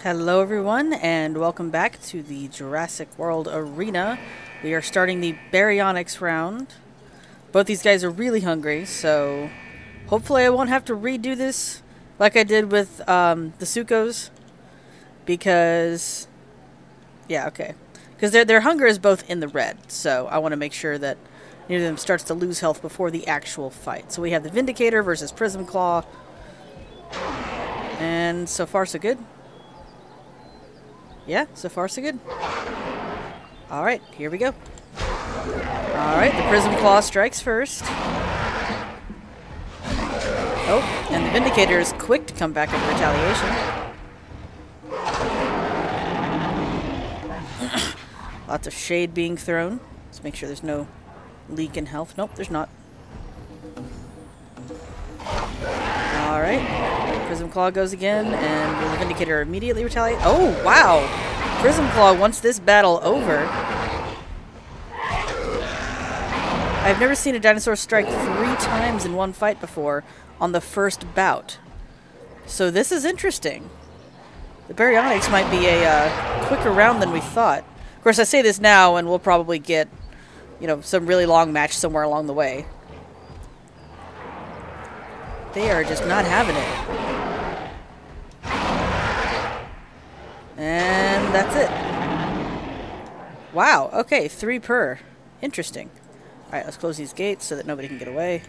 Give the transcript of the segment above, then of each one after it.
Hello everyone, and welcome back to the Jurassic World Arena. We are starting the baryonyx round. Both these guys are really hungry, so hopefully I won't have to redo this like I did with the Sukos. Because, yeah, okay. Because their hunger is both in the red, so I want to make sure that neither of them starts to lose health before the actual fight. So we have the Vindicator versus Prism Claw. And so far so good. Yeah, so far so good. Alright, here we go. Alright, the Prism Claw strikes first. Oh, and the Vindicator is quick to come back into retaliation. Lots of shade being thrown. Let's make sure there's no leak in health. Nope, there's not. Alright. Prism Claw goes again, and will the Vindicator immediately retaliate? Oh, wow! Prism Claw wants this battle over. I've never seen a dinosaur strike 3 times in one fight before on the first bout. So this is interesting. The baryonyx might be a quicker round than we thought. Of course, I say this now, and we'll probably get, you know, some really long match somewhere along the way. They are just not having it. And that's it. Wow, okay, 3 per. Interesting. Alright, let's close these gates so that nobody can get away.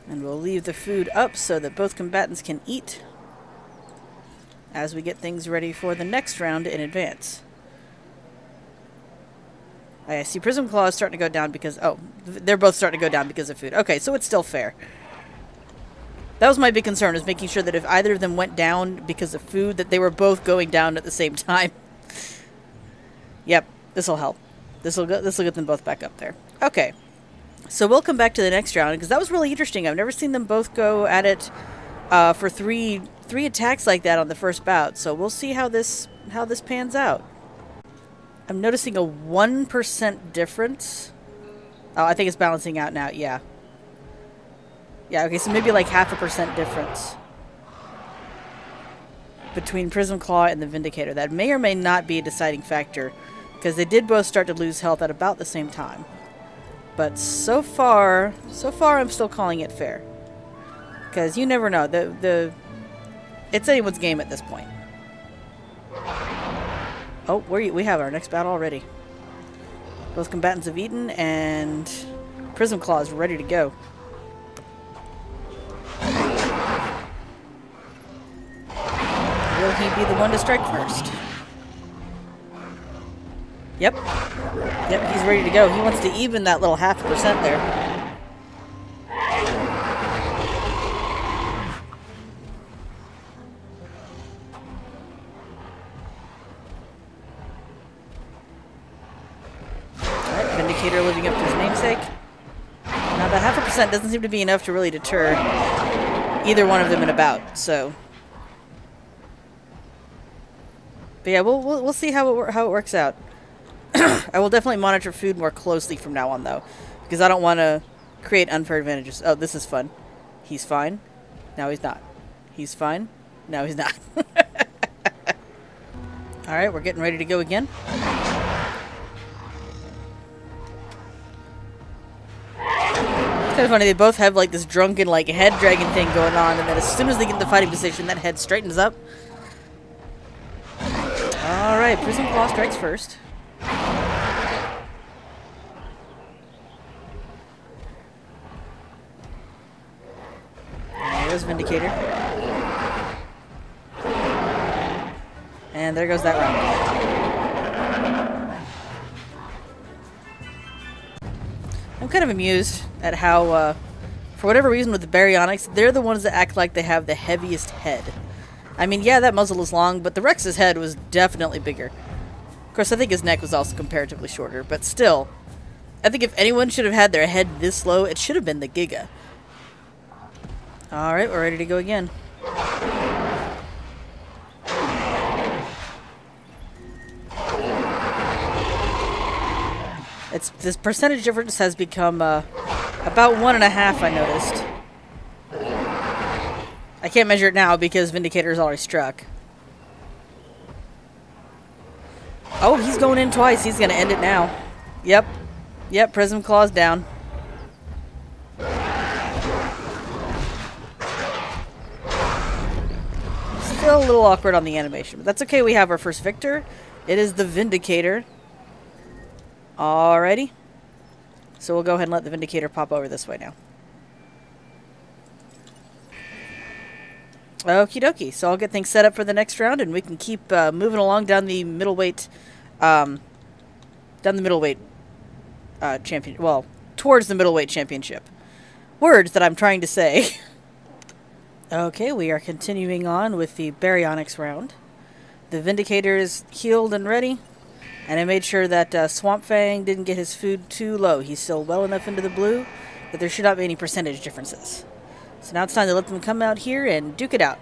And we'll leave the food up so that both combatants can eat as we get things ready for the next round in advance. I see Prism Claw is starting to go down because... Oh, they're both starting to go down because of food. Okay, so it's still fair. That was my big concern, is making sure that if either of them went down because of food, that they were both going down at the same time. Yep, this'll help. This'll get them both back up there. Okay, so we'll come back to the next round, because that was really interesting. I've never seen them both go at it for three attacks like that on the first bout. So we'll see how this pans out. I'm noticing a 1% difference. Oh, I think it's balancing out now, yeah. Yeah, okay, so maybe like 0.5% difference between Prism Claw and the Vindicator. That may or may not be a deciding factor, because they did both start to lose health at about the same time. But so far I'm still calling it fair. Because you never know. It's anyone's game at this point. Oh, we have our next battle already. Both combatants have eaten, and Prism Claw is ready to go. Will he be the one to strike first? Yep. Yep, he's ready to go. He wants to even that little 0.5% there. Alright, Vindicator living up to his namesake. Now that 0.5% doesn't seem to be enough to really deter either one of them in a bout, so... But yeah, we'll see how it works out. I will definitely monitor food more closely from now on, though, because I don't want to create unfair advantages. Oh, this is fun. He's fine. Now he's not. He's fine. Now he's not. Alright, we're getting ready to go again. It's kind of funny. They both have like this drunken like head dragging thing going on, and then as soon as they get in the fighting position, that head straightens up. Alright, Prism Claw strikes first. There's Vindicator. And there goes that round. I'm kind of amused at how, for whatever reason with the baryonyx, they're the ones that act like they have the heaviest head. I mean, yeah, that muzzle is long, but the Rex's head was definitely bigger. Of course, I think his neck was also comparatively shorter, but still, I think if anyone should have had their head this low, it should have been the Giga. Alright, we're ready to go again. This percentage difference has become about 1.5, I noticed. I can't measure it now because Vindicator's already struck. Oh, he's going in twice. He's going to end it now. Yep. Yep, Prism Claw's down. Still a little awkward on the animation, but that's okay. We have our first victor. It is the Vindicator. Alrighty. So we'll go ahead and let the Vindicator pop over this way now. Okie dokie. So I'll get things set up for the next round, and we can keep moving along down the middleweight, champion. Well, towards the middleweight championship. Words that I'm trying to say. Okay, we are continuing on with the Baryonyx round. The Vindicator is healed and ready, and I made sure that Swamp Fang didn't get his food too low. He's still well enough into the blue that there should not be any percentage differences. So now it's time to let them come out here and duke it out.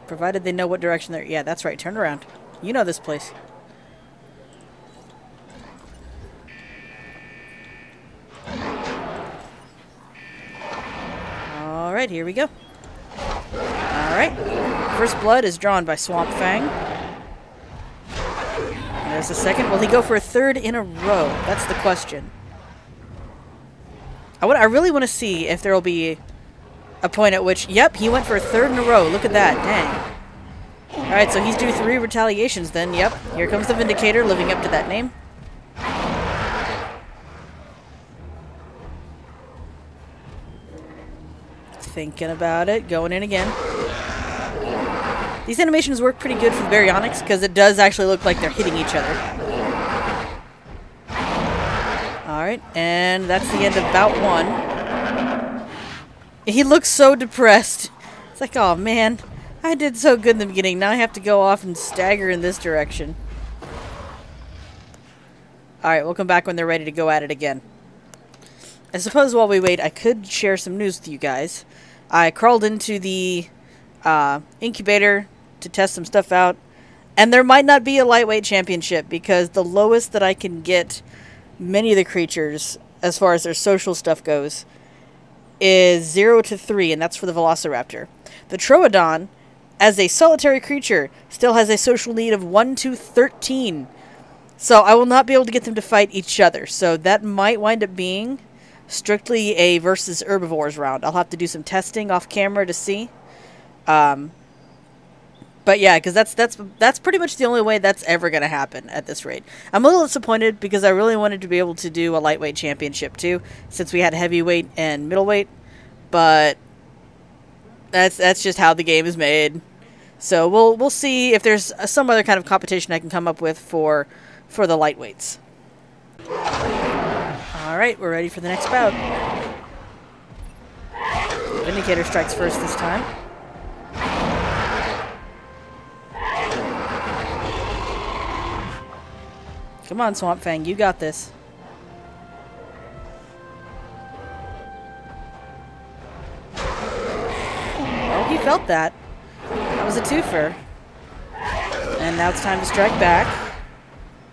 Provided they know what direction they're... Yeah, that's right. Turn around. You know this place. Alright, here we go. Alright. First blood is drawn by Swamp Fang. And there's the second. Will he go for a third in a row? That's the question. I really want to see if there will be a point at which... Yep, he went for a third in a row. Look at that. Dang. Alright, so he's due 3 retaliations then. Yep. Here comes the Vindicator, living up to that name. Thinking about it. Going in again. These animations work pretty good for the Baryonyx because it does actually look like they're hitting each other. Alright, and that's the end of bout 1. He looks so depressed. It's like, oh man, I did so good in the beginning. Now I have to go off and stagger in this direction. Alright, we'll come back when they're ready to go at it again. I suppose while we wait, I could share some news with you guys. I crawled into the incubator to test some stuff out, and there might not be a lightweight championship because the lowest that I can get many of the creatures, as far as their social stuff goes, is 0 to 3, and that's for the Velociraptor. The Troodon, as a solitary creature, still has a social need of 1 to 13. So I will not be able to get them to fight each other. So that might wind up being strictly a versus herbivores round. I'll have to do some testing off camera to see. But yeah, because that's pretty much the only way that's ever going to happen at this rate. I'm a little disappointed because I really wanted to be able to do a lightweight championship too, since we had heavyweight and middleweight. But that's just how the game is made. So we'll see if there's some other kind of competition I can come up with for the lightweights. All right, we're ready for the next bout. Vindicator strikes first this time. Come on, Swamp Fang, you got this. Oh, he felt that. That was a twofer. And now it's time to strike back.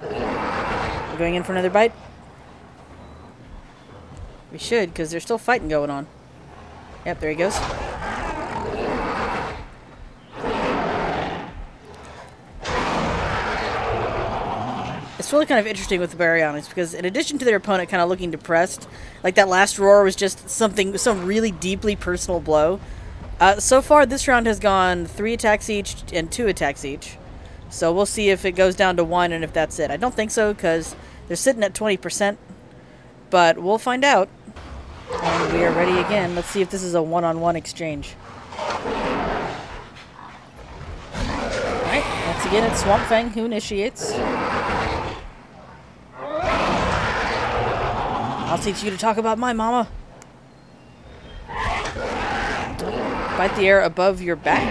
We're going in for another bite. We should, because there's still fighting going on. Yep, there he goes. It's really kind of interesting with the Baryonyx because in addition to their opponent kind of looking depressed, like that last roar was just some really deeply personal blow. So far this round has gone 3 attacks each and 2 attacks each. So we'll see if it goes down to 1 and if that's it. I don't think so because they're sitting at 20%, but we'll find out. And we are ready again. Let's see if this is a one-on-one exchange. Alright, once again it's Swamp Fang who initiates. I'll teach you to talk about my mama. Bite the air above your back.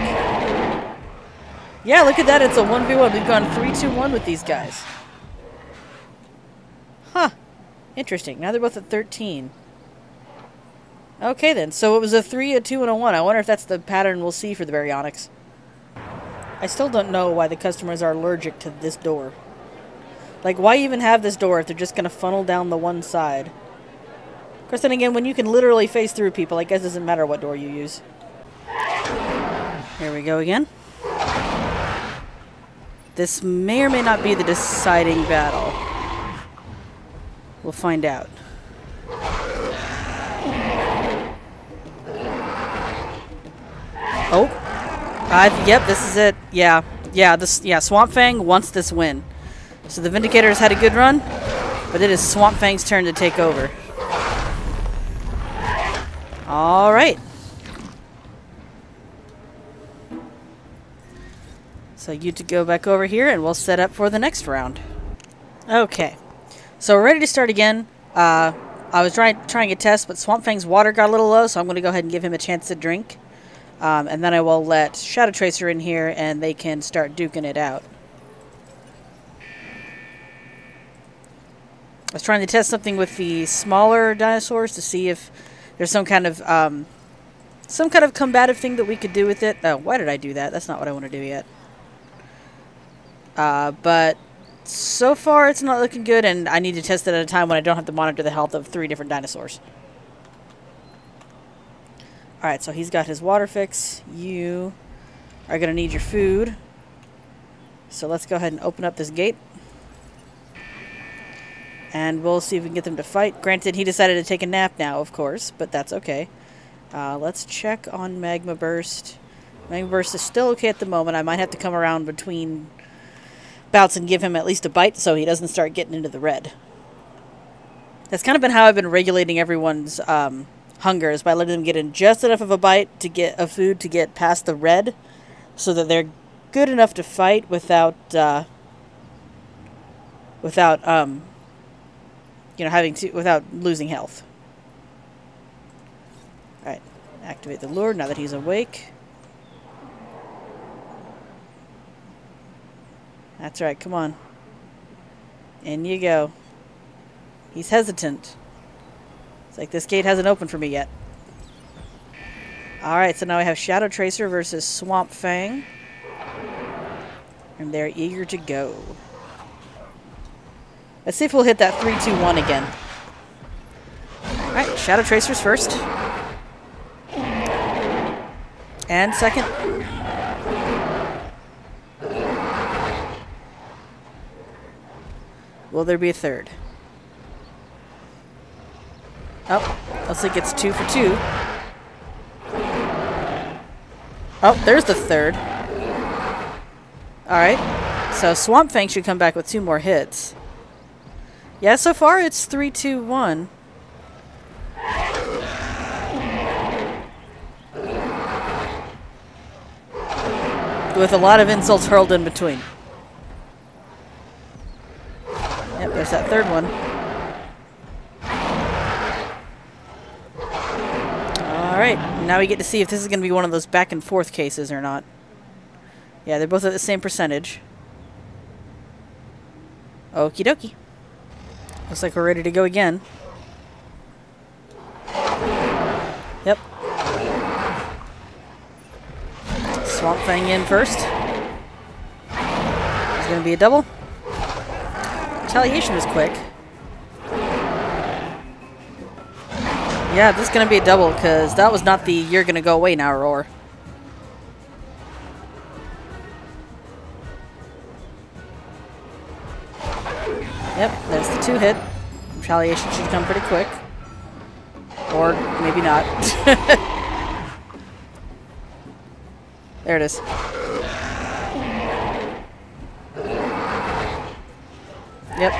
Yeah, look at that. It's a 1v1. We've gone 3-2-1 with these guys. Huh. Interesting. Now they're both at 13. Okay, then. So it was a 3, a 2, and a 1. I wonder if that's the pattern we'll see for the Baryonyx. I still don't know why the customers are allergic to this door. Like, why even have this door if they're just going to funnel down the one side? Of course, then again, when you can literally phase through people, I guess it doesn't matter what door you use. Here we go again. This may or may not be the deciding battle. We'll find out. Oh. Yep, this is it. Yeah. Yeah, Swamp Fang wants this win. So the Vindicators had a good run, but it is Swamp Fang's turn to take over. Alright. So you to go back over here and we'll set up for the next round. Okay. So we're ready to start again. I was trying a test, but Swamp Fang's water got a little low, so I'm going to go ahead and give him a chance to drink. And then I will let Shadow Tracer in here and they can start duking it out. I was trying to test something with the smaller dinosaurs to see if there's some kind of combative thing that we could do with it. Oh, why did I do that? That's not what I want to do yet. But so far it's not looking good, and I need to test it at a time when I don't have to monitor the health of 3 different dinosaurs. Alright, so he's got his water fix. You are going to need your food. So let's go ahead and open up this gate. And we'll see if we can get them to fight. Granted, he decided to take a nap now, of course, but that's okay. Let's check on Magma Burst. Magma Burst is still okay at the moment. I might have to come around between bouts and give him at least a bite so he doesn't start getting into the red. That's kind of been how I've been regulating everyone's hunger, is by letting them get in just enough of a bite to get of food to get past the red, so that they're good enough to fight without without losing health. All right, activate the lure now that he's awake. That's right, come on. In you go. He's hesitant. It's like, this gate hasn't opened for me yet. Alright, so now we have Shadow Tracer versus Swamp Fang. And they're eager to go. Let's see if we'll hit that 3-2-1 again. Alright, Shadow Tracer's first. And second. Will there be a third? Oh, looks like it's 2 for 2. Oh, there's the third. Alright, so Swamp Fang should come back with 2 more hits. Yeah, so far it's 3-2-1. With a lot of insults hurled in between. Yep, there's that third one. Alright, now we get to see if this is going to be one of those back and forth cases or not. Yeah, they're both at the same percentage. Okie dokie. Looks like we're ready to go again. Yep. Swamp Fang in first. It's going to be a double. Retaliation was quick. Yeah, this is going to be a double, because that was not the "you're going to go away now" roar. Yep, there's the 2 hit. Retaliation should come pretty quick. Or maybe not. There it is. Yep.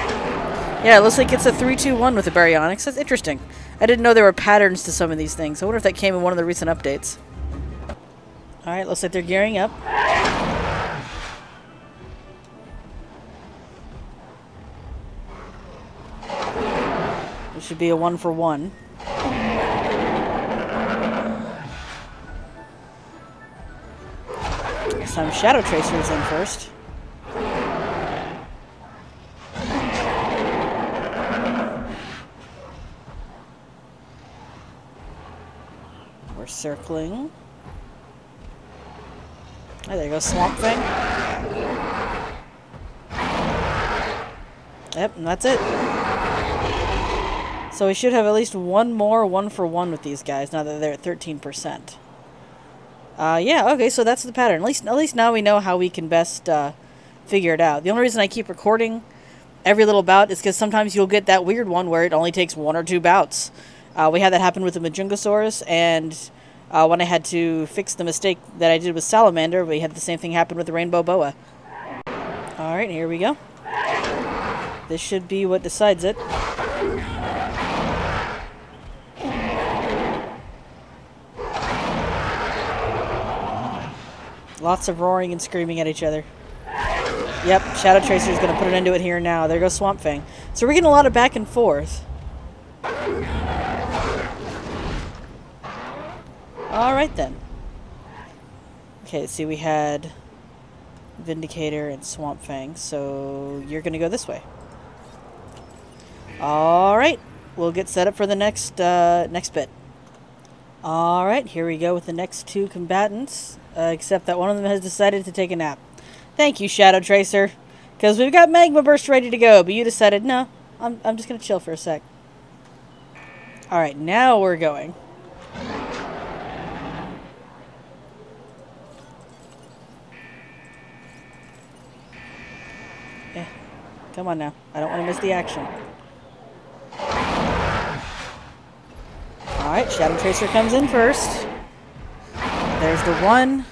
Yeah, it looks like it's a 3-2-1 with the Baryonyx. That's interesting. I didn't know there were patterns to some of these things. I wonder if that came in one of the recent updates. Alright, looks like they're gearing up. It should be a 1-for-1. Some Shadow Tracers in first. We're circling. Oh, there goes Swamp Fang. Yep, and that's it. So we should have at least one more 1-for-1 with these guys now that they're at 13%. Yeah, okay, so that's the pattern. At least now we know how we can best figure it out. The only reason I keep recording every little bout is because sometimes you'll get that weird one where it only takes 1 or 2 bouts. We had that happen with the Majungasaurus, and when I had to fix the mistake that I did with Salamander, we had the same thing happen with the Rainbow Boa. Alright, here we go. This should be what decides it. Lots of roaring and screaming at each other. Yep, Shadow Tracer is going to put an end to it here now. There goes Swamp Fang. So we're getting a lot of back and forth. Alright then. Okay, let's see, we had Vindicator and Swamp Fang, so you're going to go this way. Alright, we'll get set up for the next bit. Alright, here we go with the next 2 combatants, except that one of them has decided to take a nap. Thank you, Shadow Tracer, because we've got Magma Burst ready to go, but you decided, no, I'm just going to chill for a sec. Alright, now we're going. Come on now. I don't want to miss the action. Alright, Shadow Tracer comes in first. There's the 1.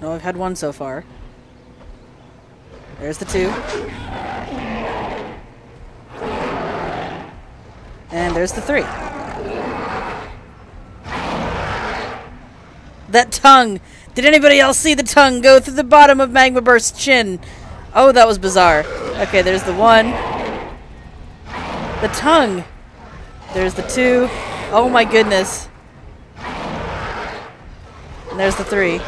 Oh, I've had 1 so far. There's the 2. And there's the 3. That tongue! Did anybody else see the tongue go through the bottom of Magma Burst's chin? Oh, that was bizarre. Okay, there's the 1. The tongue! There's the 2. Oh my goodness. And there's the 3.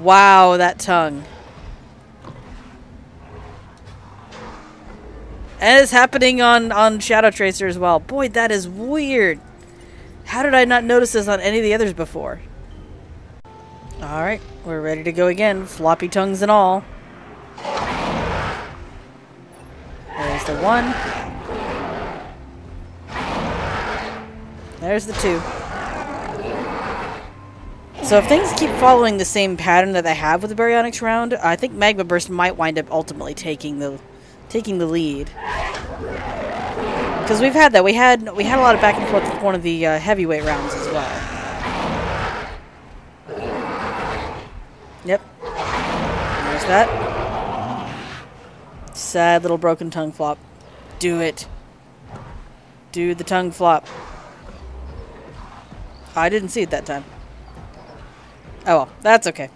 Wow, that tongue. And it's happening on Shadow Tracer as well. Boy, that is weird. How did I not notice this on any of the others before? Alright, we're ready to go again. Floppy tongues and all. There's the 1. There's the 2. So if things keep following the same pattern that they have with the Baryonyx round, I think Magma Burst might wind up ultimately taking the lead. Because we've had that. We had a lot of back and forth with one of the heavyweight rounds as well. Yep. There's that. Sad little broken tongue flop. Do it. Do the tongue flop. I didn't see it that time. Oh well, that's okay.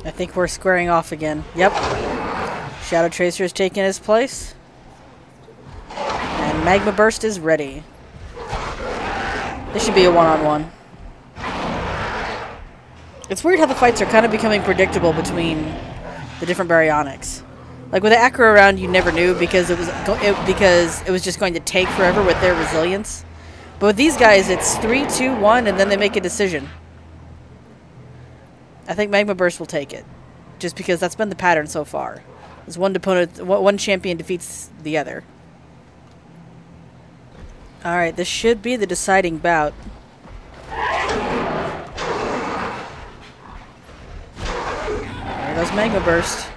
I think we're squaring off again. Yep. Shadow Tracer is taking his place. And Magma Burst is ready. This should be a one-on-one. It's weird how the fights are kind of becoming predictable between the different Baryonyx. Like with the Acro round, you never knew because it was just going to take forever with their resilience. But with these guys, it's 3, 2, 1, and then they make a decision. I think Magma Burst will take it, just because that's been the pattern so far. Is one champion defeats the other. All right, this should be the deciding bout. There goes Magma Burst.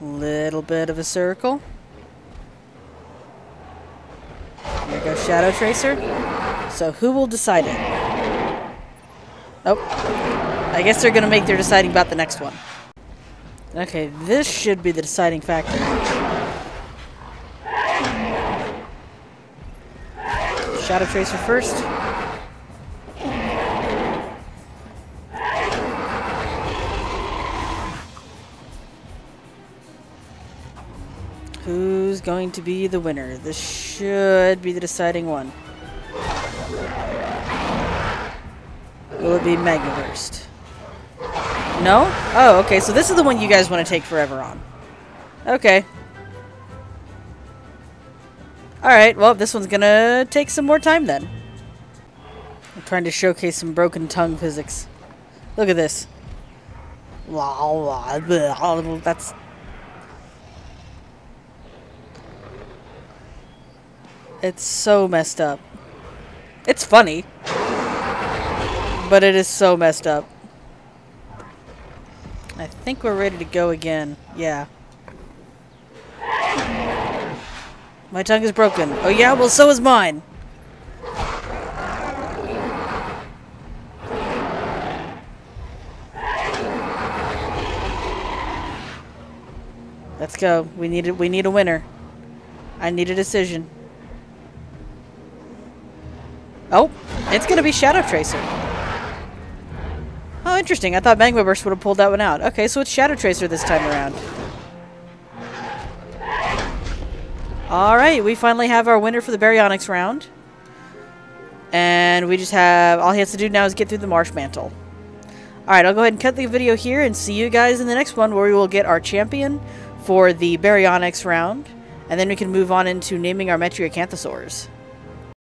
Little bit of a circle. There goes Shadow Tracer. So who will decide it? Nope. I guess they're going to make their deciding about the next one. Okay, this should be the deciding factor. Shadow Tracer first. Who's going to be the winner? This should be the deciding one. Will it be Magma Burst? No? Oh, okay. So this is the one you guys want to take forever on. Okay. Alright, well, this one's gonna take some more time then. I'm trying to showcase some broken tongue physics. Look at this. That's... It's so messed up. It's funny. But it is so messed up. I think we're ready to go again. Yeah. My tongue is broken. Oh yeah? Well, so is mine. Let's go. We need a winner. I need a decision. Oh, it's gonna be Shadow Tracer. Oh, interesting. I thought Magma Burst would have pulled that one out. Okay, so it's Shadow Tracer this time around. Alright, we finally have our winner for the Baryonyx round. And we just have... all he has to do now is get through the Marsh Mantle. Alright, I'll go ahead and cut the video here and see you guys in the next one where we will get our champion for the Baryonyx round. And then we can move on into naming our Metriacanthosaurs.